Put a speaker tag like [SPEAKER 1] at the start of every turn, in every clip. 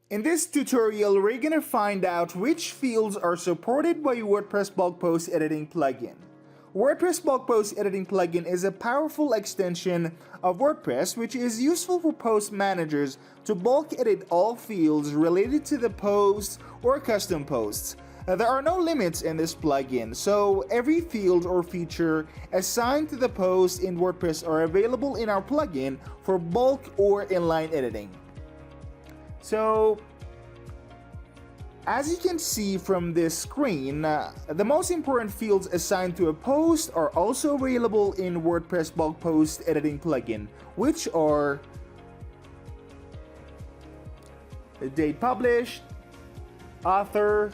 [SPEAKER 1] In this tutorial, we're gonna find out which fields are supported by WordPress Bulk Post Editing plugin. WordPress Bulk Post Editing plugin is a powerful extension of WordPress which is useful for post managers to bulk edit all fields related to the posts or custom posts. There are no limits in this plugin, so every field or feature assigned to the post in WordPress are available in our plugin for bulk or inline editing. So, as you can see from this screen, the most important fields assigned to a post are also available in WordPress Bulk Post Editing plugin, which are the date published, author,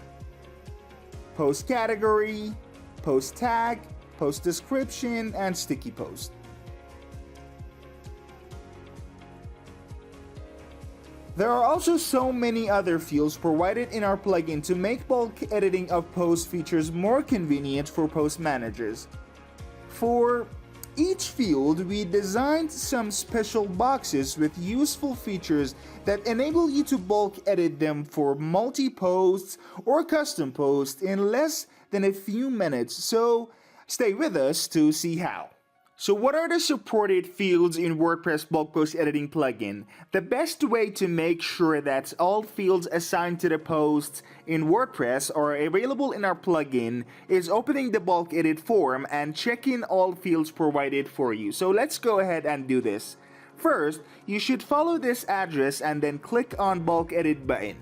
[SPEAKER 1] post category, post tag, post description, and sticky post. There are also so many other fields provided in our plugin to make bulk editing of post features more convenient for post managers. For each field, we designed some special boxes with useful features that enable you to bulk edit them for multi-posts or custom posts in less than a few minutes, so stay with us to see how. So what are the supported fields in WordPress Bulk Post Editing plugin? The best way to make sure that all fields assigned to the posts in WordPress are available in our plugin is opening the bulk edit form and checking all fields provided for you. So let's go ahead and do this. First, you should follow this address and then click on bulk edit button.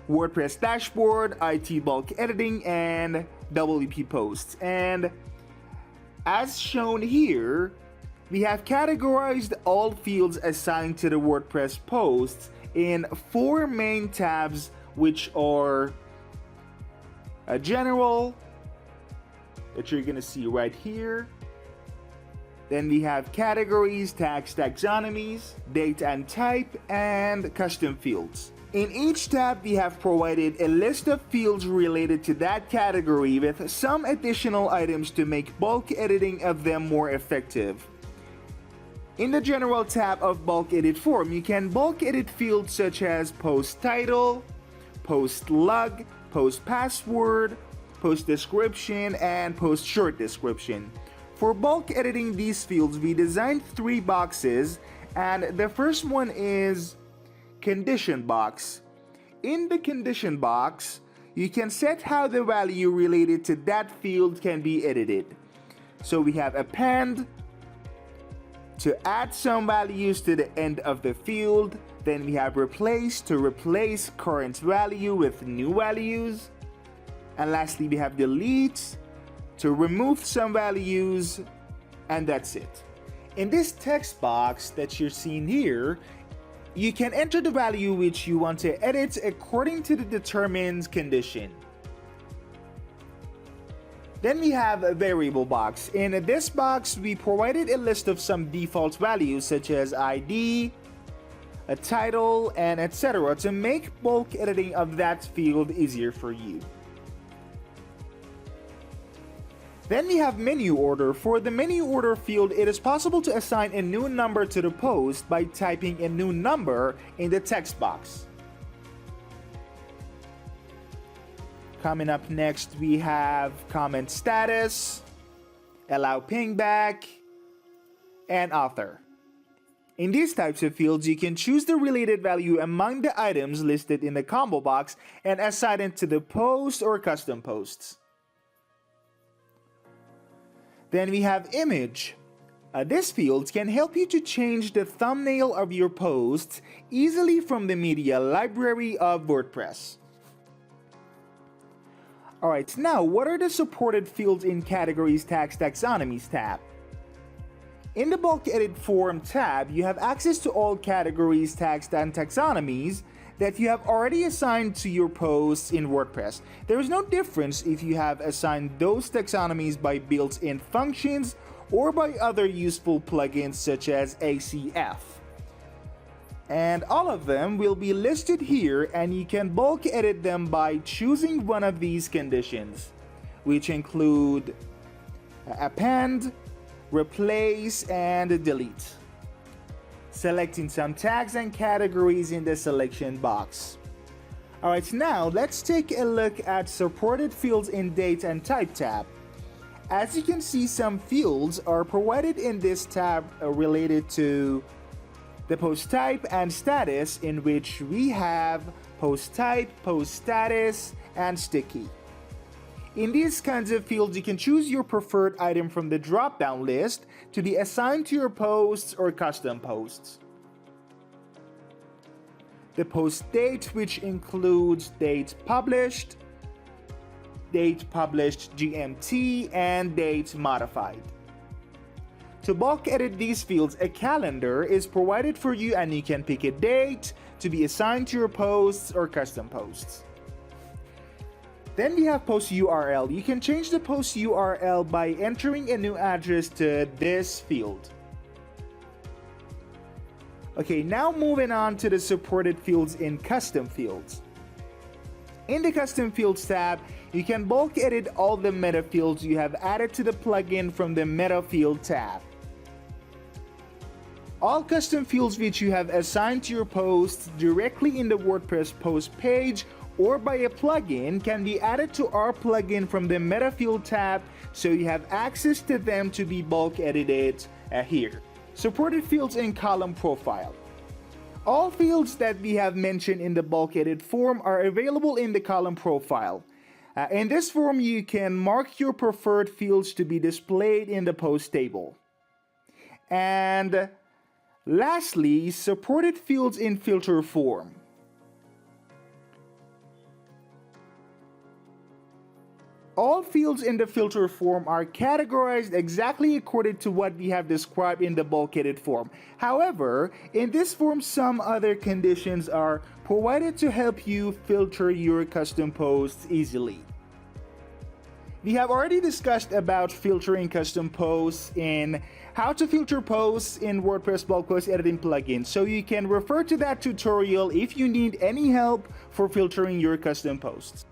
[SPEAKER 1] WordPress dashboard, IT bulk editing, and WP posts. And as shown here, we have categorized all fields assigned to the WordPress posts in 4 main tabs, which are general, that you're gonna see right here. Then we have categories, tags, taxonomies, date and type, and custom fields. In each tab, we have provided a list of fields related to that category with some additional items to make bulk editing of them more effective. In the General tab of Bulk Edit form, you can bulk edit fields such as post title, post log, post password, post description, and post short description. For bulk editing these fields, we designed 3 boxes, and the first one is condition box. In the condition box, you can set how the value related to that field can be edited. So we have append to add some values to the end of the field. Then we have replace to replace current value with new values. And lastly, we have delete to remove some values, and that's it. In this text box that you're seeing here, you can enter the value which you want to edit according to the determined condition. Then we have a variable box. In this box, we provided a list of some default values such as ID, a title, and etc. to make bulk editing of that field easier for you. Then we have menu order. For the menu order field, it is possible to assign a new number to the post by typing a new number in the text box. Coming up next, we have comment status, allow pingback, and author. In these types of fields, you can choose the related value among the items listed in the combo box and assign it to the post or custom posts. Then we have image. This field can help you to change the thumbnail of your posts easily from the media library of WordPress. Alright, now what are the supported fields in categories, tags, taxonomies tab? In the bulk edit form tab, you have access to all categories, tags, and taxonomies that you have already assigned to your posts in WordPress. There is no difference if you have assigned those taxonomies by built-in functions or by other useful plugins such as ACF. And all of them will be listed here, and you can bulk edit them by choosing one of these conditions, which include append, replace, and delete. selecting some tags and categories in the selection box. Alright, now let's take a look at supported fields in Date and Type tab. As you can see, some fields are provided in this tab related to the post type and status, in which we have post type, post status, and sticky. In these kinds of fields, you can choose your preferred item from the drop-down list to be assigned to your posts or custom posts. The post date, which includes date published GMT, and date modified. To bulk edit these fields, a calendar is provided for you, and you can pick a date to be assigned to your posts or custom posts. Then we have post URL. You can change the post URL by entering a new address to this field. Okay, now moving on to the supported fields in custom fields. In the custom fields tab, you can bulk edit all the meta fields you have added to the plugin from the meta field tab. All custom fields which you have assigned to your posts directly in the WordPress post page or by a plugin can be added to our plugin from the meta field tab, so you have access to them to be bulk edited here. Supported fields in column profile. All fields that we have mentioned in the bulk edit form are available in the column profile. In this form, you can mark your preferred fields to be displayed in the post table. And lastly, supported fields in filter form. All fields in the filter form are categorized exactly according to what we have described in the bulk edit form. However, in this form, some other conditions are provided to help you filter your custom posts easily. We have already discussed about filtering custom posts in how to filter posts in WordPress Bulk Post Editing plugin, so you can refer to that tutorial if you need any help for filtering your custom posts.